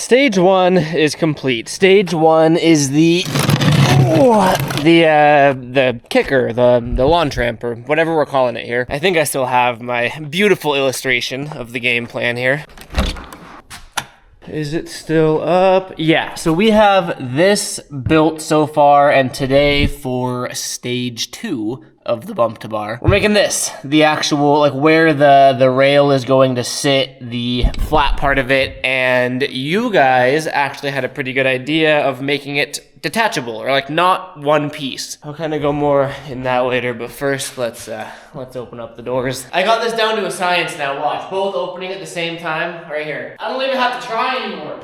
stage 1 is complete. Stage 1 is the kicker, the lawn tramp, or whatever we're calling it here. I think I still have my beautiful illustration of the game plan here. Is it still up? Yeah, so we have this built so far, and today for stage 2 of the bump to bar, we're making this, the actual, like where the rail is going to sit, the flat part of it, and you guys actually had a pretty good idea of making it detachable, or like not one piece. I'll kind of go more in that later, but first let's open up the doors. I got this down to a science now, watch. Both opening at the same time, right here. I don't even have to try anymore.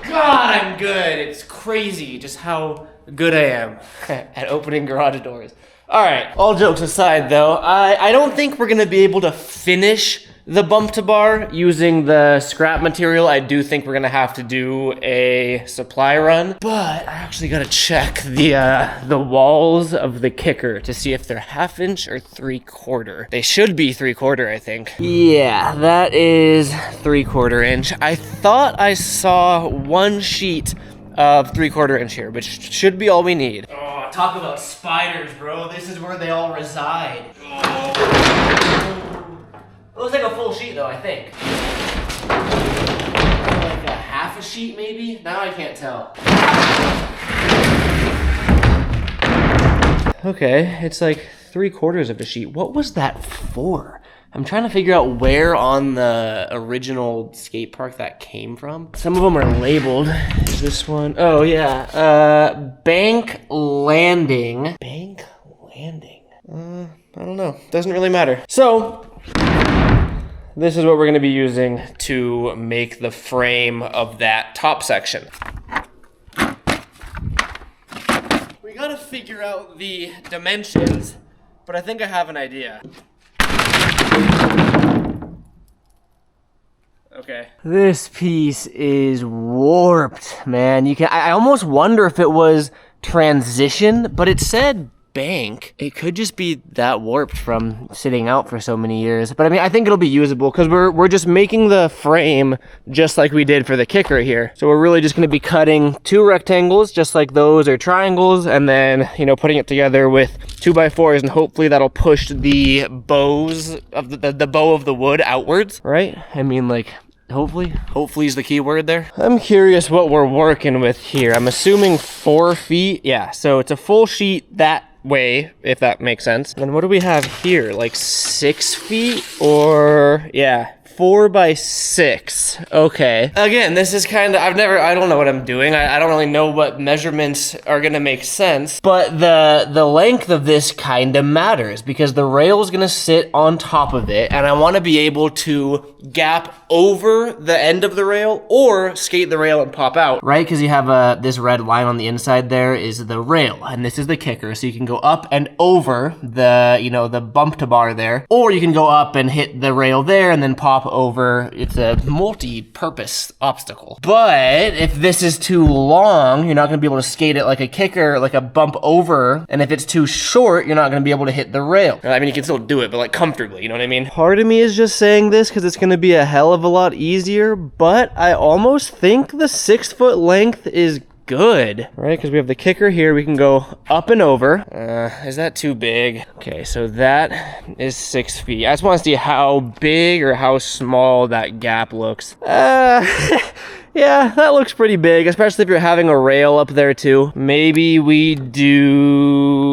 God, I'm good. It's crazy just how good I am at opening garage doors. All right, all jokes aside though, I don't think we're gonna be able to finish the bump to bar using the scrap material. I do think we're gonna have to do a supply run, but I actually gotta check the walls of the kicker to see if they're 1/2 inch or 3/4. They should be 3/4, I think. Yeah, that is 3/4 inch. I thought I saw one sheet of 3/4 inch here, which should be all we need. Oh, talk about spiders, bro. This is where they all reside. Oh. It looks like a full sheet though, I think. Like a 1/2 a sheet maybe? Now I can't tell. Okay, it's like 3/4 of a sheet. What was that for? I'm trying to figure out where on the original skate park that came from. Some of them are labeled. Is this one? Oh yeah, bank landing. Bank landing. I don't know, doesn't really matter. So, this is what we're gonna be using to make the frame of that top section. We gotta figure out the dimensions, but I think I have an idea. Okay. This piece is warped, man. I almost wonder if it was transition, but it said bank. It could just be that warped from sitting out for so many years. But I mean, I think it'll be usable because we're just making the frame just like we did for the kicker here. So we're really just going to be cutting 2 rectangles just like those, or triangles, and then, you know, putting it together with 2x4s, and hopefully that'll push the bows of the bow of the wood outwards, right? I mean, like, hopefully is the key word there. I'm curious what we're working with here. I'm assuming 4 feet. Yeah, so it's a full sheet that way, if that makes sense. And what do we have here? Like 6 feet, or yeah, 4 by 6. Okay. Again, this is kind of, I don't know what I'm doing. I don't really know what measurements are gonna make sense, but the length of this kind of matters because the rail is gonna sit on top of it, and I wanna be able to gap over the end of the rail or skate the rail and pop out, right? Because you have this red line on the inside there is the rail, and this is the kicker, so you can go up and over the, you know, the bump to bar there, or you can go up and hit the rail there and then pop over. It's a multi-purpose obstacle. But if this is too long, you're not gonna be able to skate it like a kicker, like a bump over, and if it's too short, you're not gonna be able to hit the rail. I mean, you can still do it, but like comfortably, you know what I mean? Part of me is just saying this because it's gonna be a hell of a lot easier, but I almost think the 6 foot length is good, right? Because we have the kicker here, we can go up and over. Is that too big? Okay, so that is 6 feet. I just want to see how big or how small that gap looks. Yeah, that looks pretty big, especially if you're having a rail up there too. Maybe we do,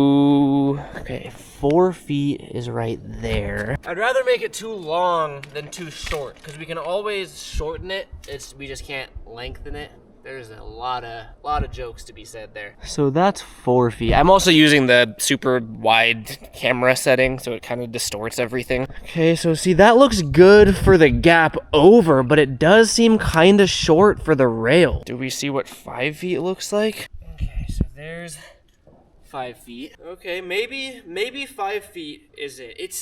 okay, 4 feet is right there. I'd rather make it too long than too short, because we can always shorten it. We just can't lengthen it. There's a lot of jokes to be said there. So that's 4 feet. I'm also using the super wide camera setting, so it kind of distorts everything. Okay, so see, that looks good for the gap over, but it does seem kind of short for the rail. Do we see what 5 feet looks like? Okay, so there's 5 feet. Okay, maybe 5 feet is it. It's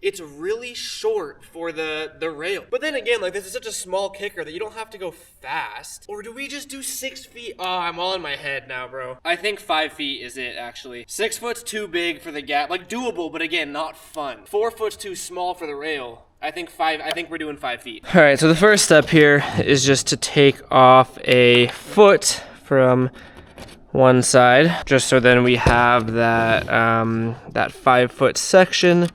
it's really short for the rail. But then again, like, this is such a small kicker that you don't have to go fast. Or do we just do 6 feet? Oh, I'm all in my head now, bro. I think 5 feet is it, actually. 6 foot's too big for the gap. Like, doable, but again, not fun. 4 foot's too small for the rail. I think we're doing 5 feet. All right, so the first step here is just to take off a foot from one side, just so then we have that that 5 foot section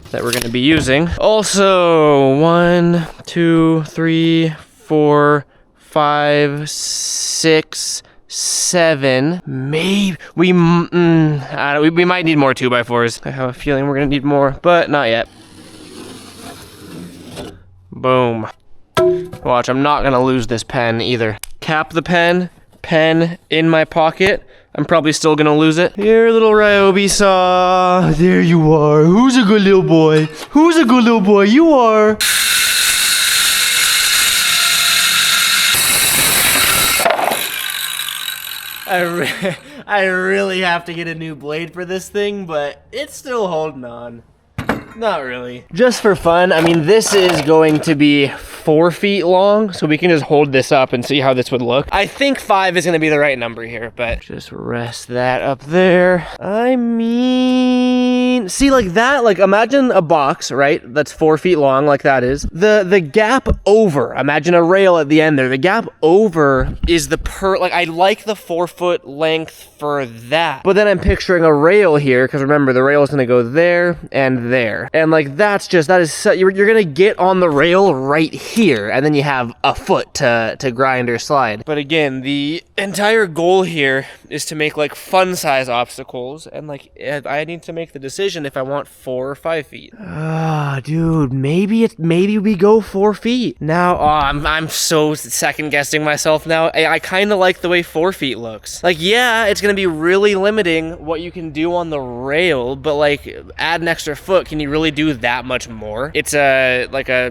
that we're gonna be using. Also, 1, 2, 3, 4, 5, 6, 7. Maybe we might need more 2x4s. I have a feeling we're gonna need more, but not yet. Boom. Watch, I'm not gonna lose this pen either. Cap the pen in my pocket. I'm probably still gonna lose it. Here, little Ryobi saw. There you are. Who's a good little boy? Who's a good little boy? You are. I really have to get a new blade for this thing, but it's still holding on. Not really. Just for fun, I mean, this is going to be 4 feet long, so we can just hold this up and see how this would look. I think 5 is gonna be the right number here, but just rest that up there. I mean, see, like that, like imagine a box, right? That's 4 feet long, like that is. The gap over, imagine a rail at the end there. The gap over is like I like the 4 foot length for that. But then I'm picturing a rail here, because remember, the rail is gonna go there and there. And like that is you're gonna get on the rail right here, and then you have a foot to grind or slide. But again, the entire goal here is to make like fun size obstacles, and like I need to make the decision if I want 4 or 5 feet. Ah, dude, maybe we go 4 feet. Now, I'm so second guessing myself now. I kind of like the way 4 feet looks. Like, yeah, it's gonna be really limiting what you can do on the rail, but like add an extra foot, can you really do that much more? It's like a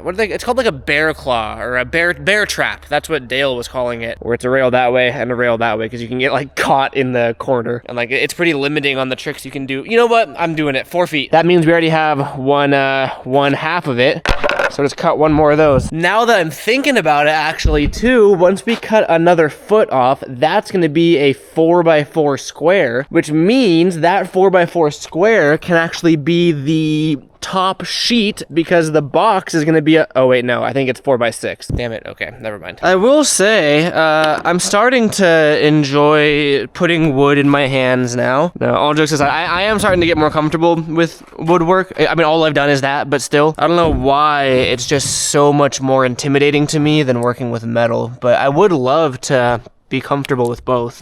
what do they? It's called like a bear claw or a bear trap. That's what Dale was calling it. Where it's a rail that way and a rail that way, because you can get like caught in the corner, and like it's pretty limiting on the tricks you can do. You know what? I'm doing it 4 feet. That means we already have one half of it. So just cut one more of those. Now that I'm thinking about it, actually, too, once we cut another foot off, that's gonna be a 4x4 square, which means that 4x4 square can actually be the top sheet, because the box is gonna be oh wait, no, I think it's 4x6. Damn it, okay, never mind. I will say, I'm starting to enjoy putting wood in my hands now. No, all jokes aside, I am starting to get more comfortable with woodwork. I mean, all I've done is that, but still, I don't know why it's just so much more intimidating to me than working with metal, but I would love to be comfortable with both.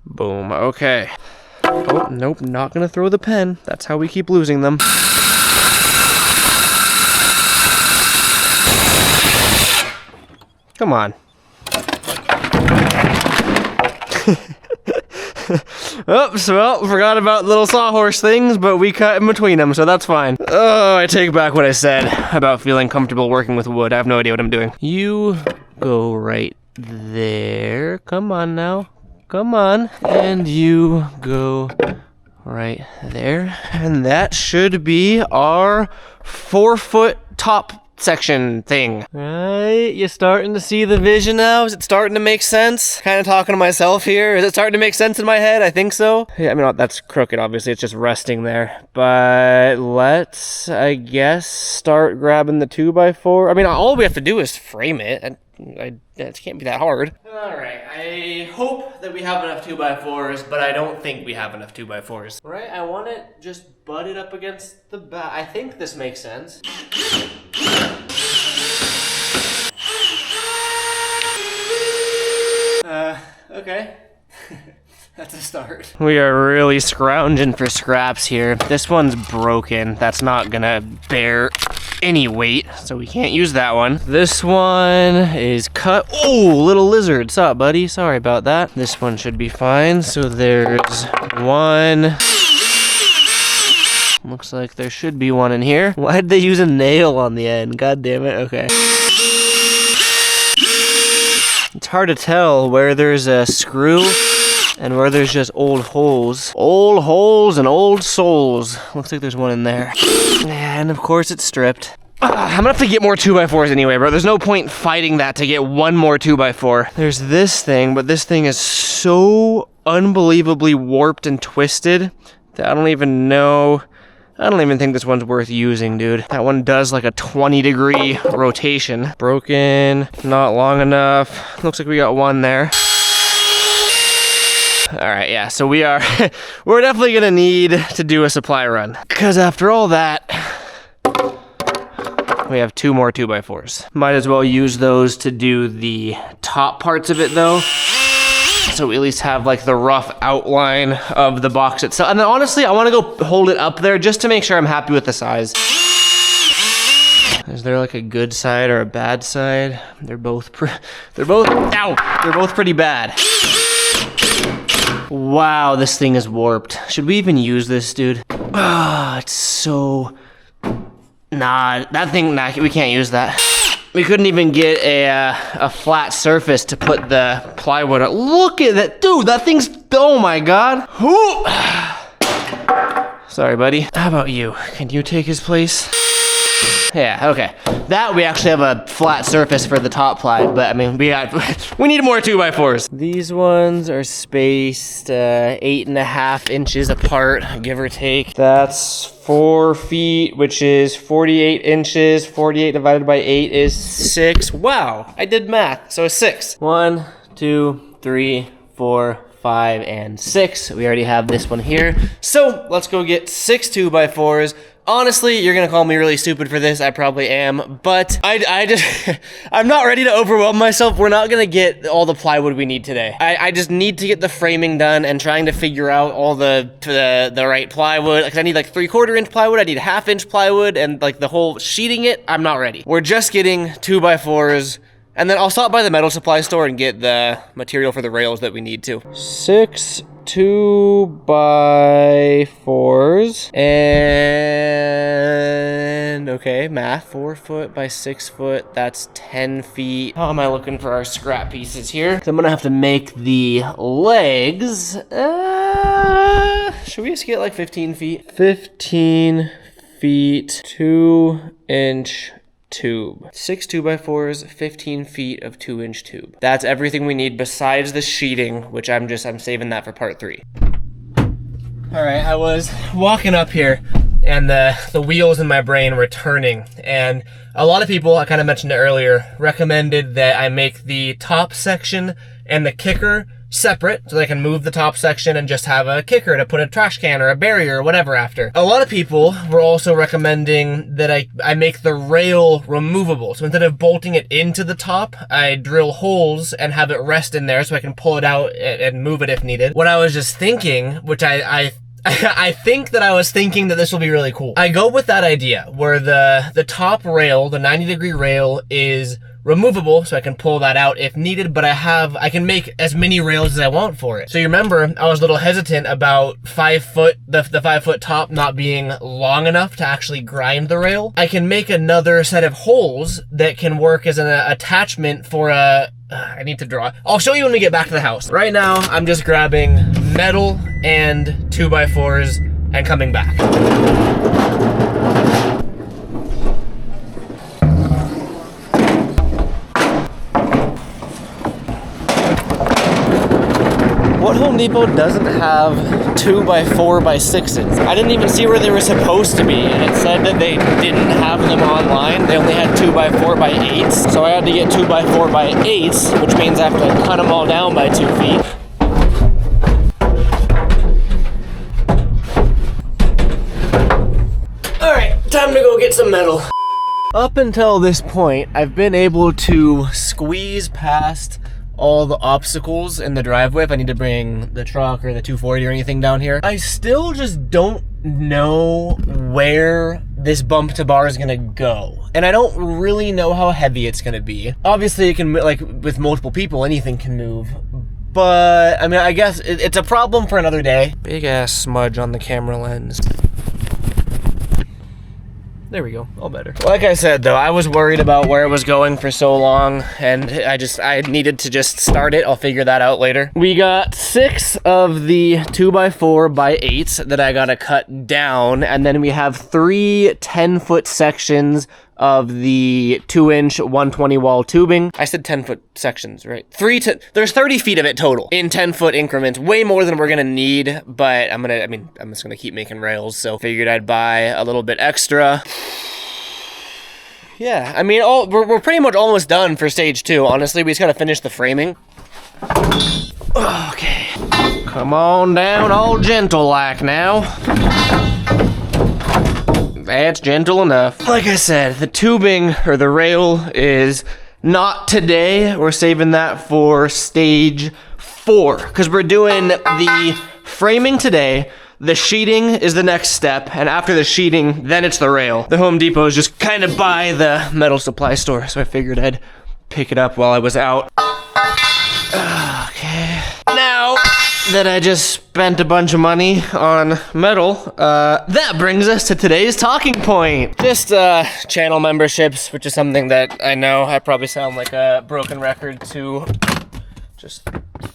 Boom, okay. Oh, nope, not gonna throw the pen. That's how we keep losing them. Come on. Oops, well, forgot about little sawhorse things, but we cut in between them, so that's fine. Oh, I take back what I said about feeling comfortable working with wood. I have no idea what I'm doing. You go right there. Come on now. Come on. And you go right there. And that should be our 4 foot top section thing. Right, you starting to see the vision now? Is it starting to make sense? Kind of talking to myself here. Is it starting to make sense in my head? I think so. Yeah, I mean, that's crooked, obviously. It's just resting there. But let's, I guess, start grabbing the 2x4. I mean, all we have to do is frame it. It can't be that hard. Alright, I hope that we have enough 2x4s, but I don't think we have enough 2x4s. Right, I want it just butted up against the back. I think this makes sense. Okay. That's a start. We are really scrounging for scraps here. This one's broken. That's not gonna bear any weight, so we can't use that one. This one is cut. Oh, little lizard. What's up, buddy? Sorry about that. This one should be fine. So there's one. Looks like there should be one in here. Why'd they use a nail on the end? God damn it. Okay. It's hard to tell where there's a screw And where there's just old holes and old souls. Looks like there's one in there. And of course it's stripped. I'm gonna have to get more 2x4s anyway, bro. There's no point fighting that to get one more 2x4. There's this thing, but this thing is so unbelievably warped and twisted that I don't even think this one's worth using, dude. That one does like a 20-degree rotation. Broken, not long enough. Looks like we got one there. All right, yeah, so we're definitely gonna need to do a supply run. Because after all that, we have 2 more 2x4s. Might as well use those to do the top parts of it though. So we at least have like the rough outline of the box itself. And then honestly, I wanna go hold it up there just to make sure I'm happy with the size. Is there like a good side or a bad side? They're both pretty bad. Wow, this thing is warped. Should we even use this, dude? Ah, it's so... Nah, we can't use that. We couldn't even get a flat surface to put the plywood on. Look at that, dude, that thing's, oh my God. Ooh. Sorry, buddy. How about you? Can you take his place? Yeah, okay. That we actually have a flat surface for the top ply, but I mean, we need more 2x4s. These ones are spaced 8.5 inches apart, give or take. That's 4 feet, which is 48 inches. 48 divided by 8 is 6. Wow, I did math, so 6. 1, 2, 3, 4, 5, and 6. We already have this one here. So let's go get 6 2x4s. Honestly, you're gonna call me really stupid for this, I probably am, but I just, I'm not ready to overwhelm myself. We're not gonna get all the plywood we need today. I just need to get the framing done and trying to figure out all the right plywood, because I need like 3/4 inch plywood, I need 1/2 inch plywood, and like the whole sheeting it, I'm not ready. We're just getting 2x4s, and then I'll stop by the metal supply store and get the material for the rails that we need to. 6 2x4s, and okay, math, 4 foot by 6 foot, that's 10 feet. How am I looking for our scrap pieces here? So I'm gonna have to make the legs, should we just get like 15 feet? 15 feet, 2-inch tube. 6 2x4s, 15 feet of 2-inch tube. That's everything we need besides the sheeting, which I'm saving that for part 3. All right, I was walking up here and the wheels in my brain were turning, and a lot of people, I kind of mentioned it earlier, recommended that I make the top section and the kicker separate so that I can move the top section and just have a kicker to put a trash can or a barrier or whatever after. A lot of people were also recommending that I make the rail removable. So instead of bolting it into the top, I drill holes and have it rest in there so I can pull it out and move it if needed. What I was just thinking, which I think that I was thinking that this will be really cool. I go with that idea where the top rail, the 90-degree rail, is removable so I can pull that out if needed, but I can make as many rails as I want for it. So you remember I was a little hesitant about 5 foot, the 5 foot top not being long enough to actually grind the rail. I can make another set of holes that can work as an attachment for I need to draw. I'll show you when we get back to the house. Right now, I'm just grabbing metal and 2x4s and coming back. What Home Depot doesn't have 2x4x6s? I didn't even see where they were supposed to be, and it said that they didn't have them online. They only had 2x4x8s, so I had to get 2x4x8s, which means I have to cut them all down by 2 feet. Alright, time to go get some metal. Up until this point, I've been able to squeeze past all the obstacles in the driveway if I need to bring the truck or the 240 or anything down here. I still just don't know where this bump to bar is gonna go. And I don't really know how heavy it's gonna be. Obviously it can, like with multiple people, anything can move. But, I mean, I guess it's a problem for another day. Big ass smudge on the camera lens. There we go, all better. Like I said though, I was worried about where it was going for so long, and I needed to just start it. I'll figure that out later. We got 6 of the 2x4x8s that I gotta cut down, and then we have 3 10-foot sections of the 2-inch 120 wall tubing. I said 10-foot sections, right? There's 30 feet of it total in 10-foot increments, way more than we're gonna need, but I'm just gonna keep making rails, so figured I'd buy a little bit extra. Yeah, I mean, we're pretty much almost done for stage 2. Honestly, we just gotta finish the framing. Okay, come on down, all gentle like now. That's gentle enough. Like I said, the tubing or the rail is not today. We're saving that for stage 4 because we're doing the framing today. The sheeting is the next step, and after the sheeting, then it's the rail. The Home Depot is just kind of by the metal supply store, so I figured I'd pick it up while I was out. Okay. Now that I just spent a bunch of money on metal, that brings us to today's talking point. Just channel memberships, which is something that I know I probably sound like a broken record to just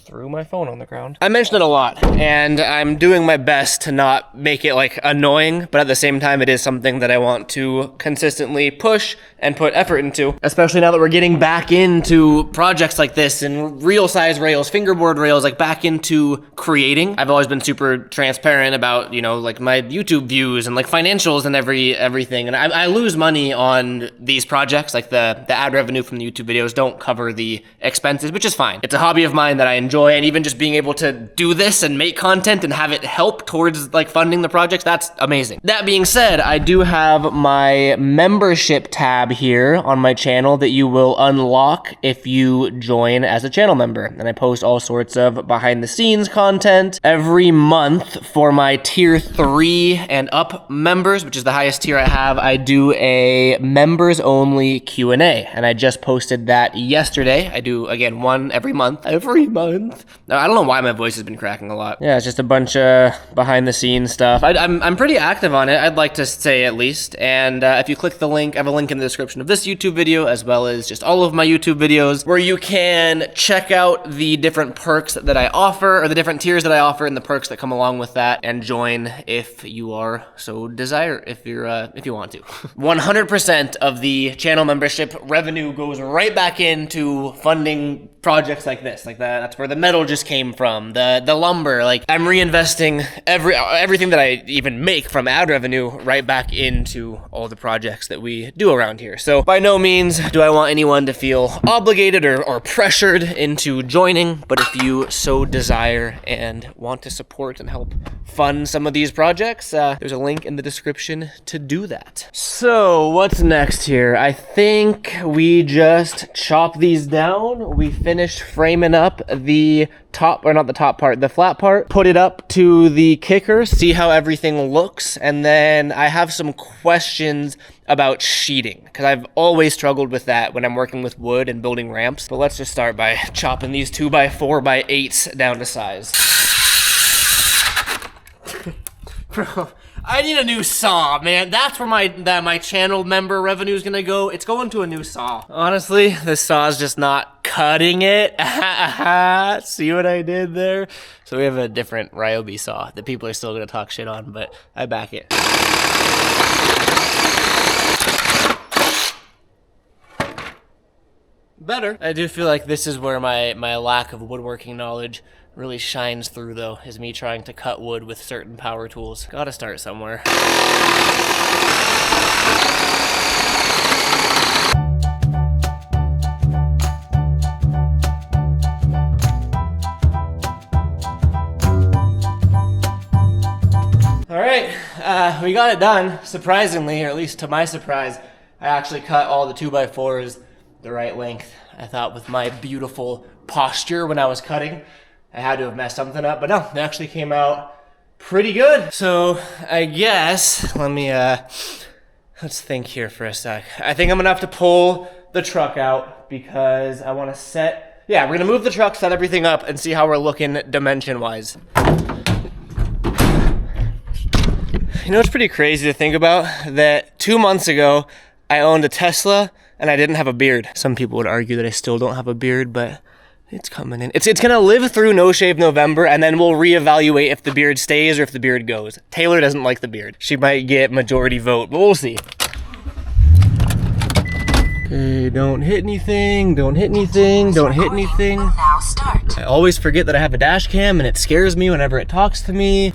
threw my phone on the ground. I mention it a lot, and I'm doing my best to not make it like annoying, but at the same time, it is something that I want to consistently push and put effort into, especially now that we're getting back into projects like this and real size rails, fingerboard rails, like back into creating. I've always been super transparent about, you know, like my YouTube views and like financials and everything. And I lose money on these projects, like the ad revenue from the YouTube videos don't cover the expenses, which is fine. It's a hobby of mine that I enjoy, and even just being able to do this and make content and have it help towards like funding the projects, that's amazing. That being said, I do have my membership tab here on my channel that you will unlock if you join as a channel member. And I post all sorts of behind the scenes content every month for my tier 3 and up members, which is the highest tier I have. I do a members only Q&A, and I just posted that yesterday. I do, again, one every month. Now, I don't know why my voice has been cracking a lot. Yeah, it's just a bunch of behind the scenes stuff. I'm pretty active on it, I'd like to say at least. And if you click the link, I have a link in the description of this YouTube video, as well as just all of my YouTube videos, where you can check out the different perks that I offer, or the different tiers that I offer and the perks that come along with that, and join if you are so desire, if you want to. 100% of the channel membership revenue goes right back into funding projects like this, like that's where the metal just came from, the lumber. Like, I'm reinvesting everything that I even make from ad revenue right back into all the projects that we do around here. So by no means do I want anyone to feel obligated or pressured into joining, but if you so desire and want to support and help fund some of these projects, there's a link in the description to do that. So what's next here? I think we just chop these down. We finished framing up the top, or not the top part, the flat part, put it up to the kicker, see how everything looks, and then I have some questions about sheeting, because I've always struggled with that when I'm working with wood and building ramps. But let's just start by chopping these 2x4x8s down to size. Bro, I need a new saw, man. That's where my channel member revenue is gonna go. It's going to a new saw. Honestly, this saw is just not cutting it. See what I did there? So we have a different Ryobi saw that people are still gonna talk shit on, but I back it. Better. I do feel like this is where my lack of woodworking knowledge really shines through, though, is me trying to cut wood with certain power tools. Gotta start somewhere. All right, we got it done, surprisingly, or at least to my surprise. I actually cut all the 2x4s the right length. I thought with my beautiful posture when I was cutting, I had to have messed something up, but no, it actually came out pretty good. So I guess, let's think here for a sec. I think I'm gonna have to pull the truck out because I wanna we're gonna move the truck, set everything up, and see how we're looking dimension-wise. You know, it's pretty crazy to think about that 2 months ago, I owned a Tesla and I didn't have a beard. Some people would argue that I still don't have a beard, but it's coming in. It's gonna live through No Shave November, and then we'll reevaluate if the beard stays or if the beard goes. Taylor doesn't like the beard. She might get majority vote, but we'll see. Okay, don't hit anything, don't hit anything, don't hit anything. Now start. I always forget that I have a dash cam and it scares me whenever it talks to me.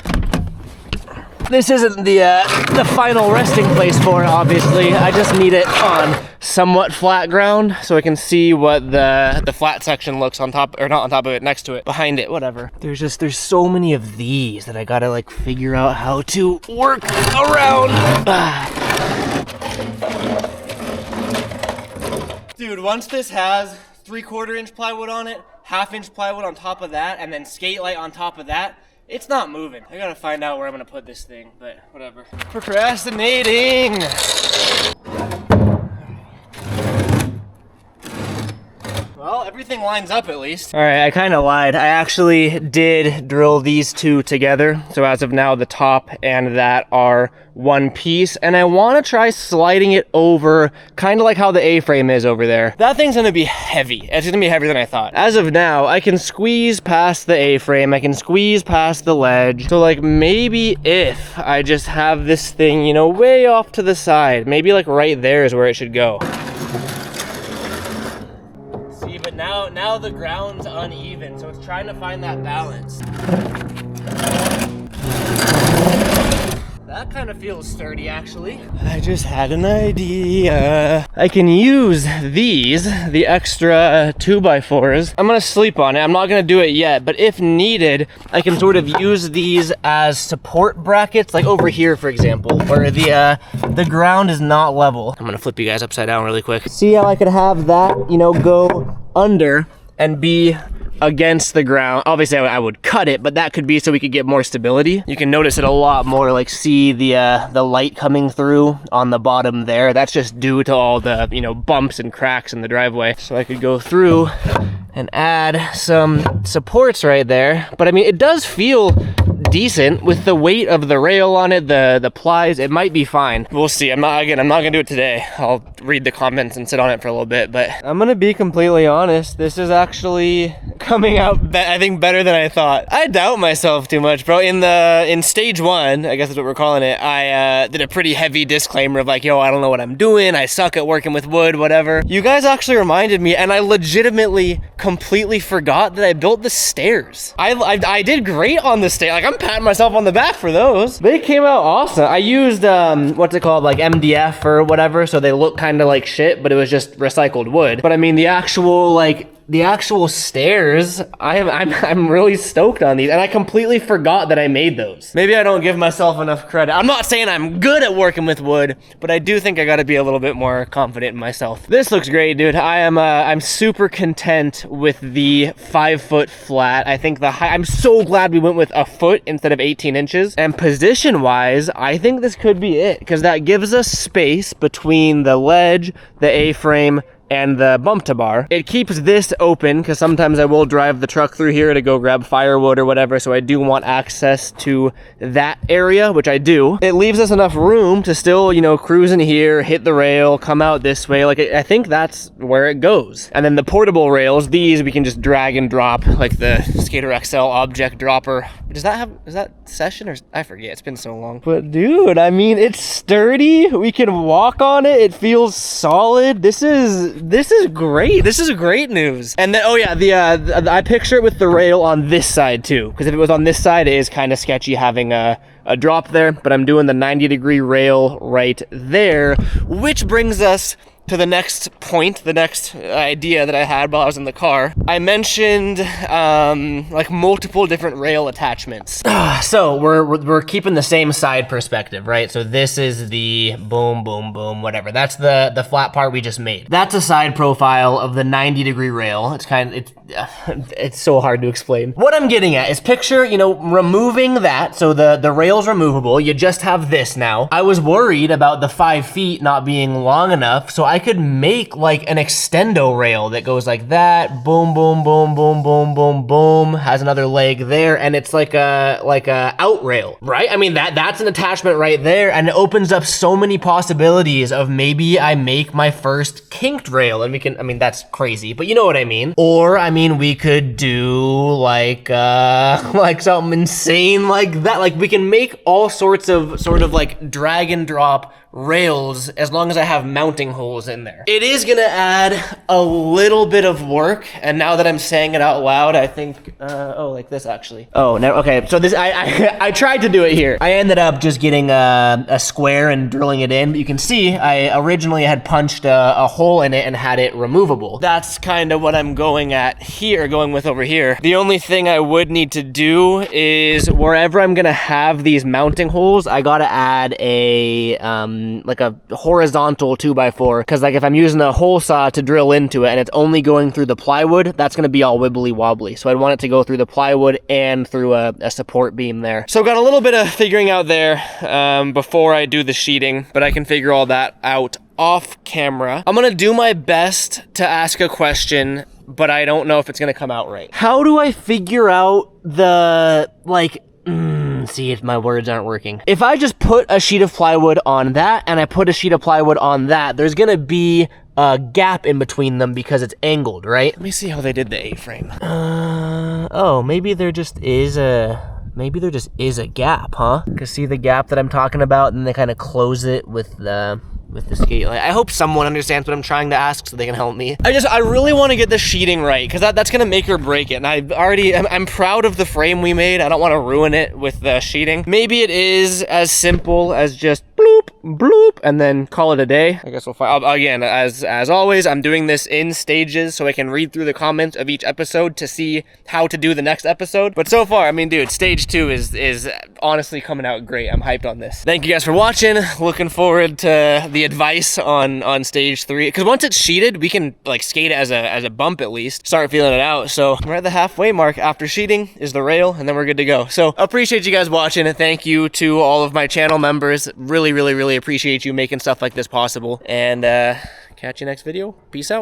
This isn't the final resting place for it, obviously. I just need it on somewhat flat ground so I can see what the flat section looks on top, or not on top of it, next to it, behind it, whatever. There's so many of these that I gotta like figure out how to work around. Dude, once this has 3/4 inch plywood on it, 1/2 inch plywood on top of that, and then skate light on top of that, it's not moving. I gotta find out where I'm gonna put this thing, but whatever. Procrastinating! Well, everything lines up at least. All right, I kind of lied. I actually did drill these two together. So as of now, the top and that are one piece. And I want to try sliding it over, kind of like how the A-frame is over there. That thing's gonna be heavy. It's gonna be heavier than I thought. As of now, I can squeeze past the A-frame. I can squeeze past the ledge. So like maybe if I just have this thing, you know, way off to the side, maybe like right there is where it should go. But now the ground's uneven, so it's trying to find that balance. That kind of feels sturdy, actually. I just had an idea. I can use these, the extra 2x4s. I'm gonna sleep on it. I'm not gonna do it yet, but if needed, I can sort of use these as support brackets, like over here, for example, where the ground is not level. I'm gonna flip you guys upside down really quick. See how I could have that, you know, go under and be against the ground. Obviously I would cut it, but that could be so we could get more stability. You can notice it a lot more, like see the light coming through on the bottom there. That's just due to all the, you know, bumps and cracks in the driveway. So I could go through and add some supports right there. But I mean, it does feel decent with the weight of the rail on it, the plies. It might be fine. We'll see. I'm not gonna do it today. I'll read the comments and sit on it for a little bit, but I'm gonna be completely honest. This is actually coming out, I think, better than I thought. I doubt myself too much, bro. In stage 1, I guess that's what we're calling it, I did a pretty heavy disclaimer of like, yo, I don't know what I'm doing. I suck at working with wood, whatever. You guys actually reminded me, and I legitimately completely forgot that I built the stairs. I did great on the stairs. Like, I'm patting myself on the back for those. They came out awesome. I used, what's it called, like MDF or whatever, so they look kind of like shit, but it was just recycled wood. But I mean, the actual stairs, I'm really stoked on these, and I completely forgot that I made those. Maybe I don't give myself enough credit. I'm not saying I'm good at working with wood, but I do think I gotta be a little bit more confident in myself. This looks great, dude. I'm super content with the 5-foot flat. I think the height, I'm so glad we went with a foot instead of 18 inches. And position-wise, I think this could be it, because that gives us space between the ledge, the A-frame, and the bump to bar. It keeps this open because sometimes I will drive the truck through here to go grab firewood or whatever, so I do want access to that area, which I do. It leaves us enough room to still, you know, cruise in here, hit the rail, come out this way. Like, I think that's where it goes. And then the portable rails, these we can just drag and drop, like the Skater XL object dropper. Is that Session, or I forget, it's been so long. But dude, I mean, it's sturdy. We can walk on it. It feels solid. This is great. This is great news. And then, oh yeah, I picture it with the rail on this side too, because if it was on this side, it is kind of sketchy having a drop there, but I'm doing the 90-degree rail right there, which brings us to the next point, the next idea that I had while I was in the car. I mentioned like multiple different rail attachments. So we're keeping the same side perspective, right? So this is the boom, boom, boom, whatever. That's the flat part we just made. That's a side profile of the 90-degree rail. It's so hard to explain. What I'm getting at is picture, you know, removing that. So the rail's removable. You just have this now. I was worried about the 5 feet not being long enough, so I could make like an extendo rail that goes like that, boom, boom, boom, boom, boom, boom, boom, has another leg there, and it's like a out rail, right? I mean, that's an attachment right there, and it opens up so many possibilities of maybe I make my first kinked rail, and we can, I mean, that's crazy, but you know what I mean. Or, I mean, we could do like something insane like that. Like, we can make all sorts of sort of like drag and drop rails as long as I have mounting holes in there. It is gonna add a little bit of work, and now that I'm saying it out loud, I think, oh, like this actually. Oh, no, okay, so this, I tried to do it here. I ended up just getting a square and drilling it in, but you can see I originally had punched a hole in it and had it removable. That's kind of what I'm going with over here. The only thing I would need to do is wherever I'm gonna have these mounting holes, I gotta add like a horizontal 2x4, because like if I'm using a hole saw to drill into it and it's only going through the plywood, that's gonna be all wibbly wobbly. So I'd want it to go through the plywood and through a support beam there. So got a little bit of figuring out there before I do the sheeting, but I can figure all that out off camera. I'm gonna do my best to ask a question, but I don't know if it's gonna come out right. How do I figure out the, like, see if my words aren't working. If I just put a sheet of plywood on that and I put a sheet of plywood on that, there's gonna be a gap in between them because it's angled, right? Let me see how they did the A-frame. Oh, maybe there just is a gap, huh? Cause see the gap that I'm talking about, and they kind of close it with the skate. Like, I hope someone understands what I'm trying to ask so they can help me. I really want to get the sheeting right, because that's gonna make or break it. And I'm proud of the frame we made. I don't want to ruin it with the sheeting. Maybe it is as simple as just bloop, bloop, and then call it a day. I guess we'll find. Again, as always, I'm doing this in stages so I can read through the comments of each episode to see how to do the next episode. But so far, I mean, dude, stage 2 is honestly coming out great. I'm hyped on this. Thank you guys for watching. Looking forward to the advice on stage 3, because once it's sheeted, we can like skate it as a bump at least, start feeling it out. So we're at the halfway mark. After sheeting is the rail, and then we're good to go. So appreciate you guys watching, and thank you to all of my channel members. Really appreciate you making stuff like this possible, and catch you next video. Peace out.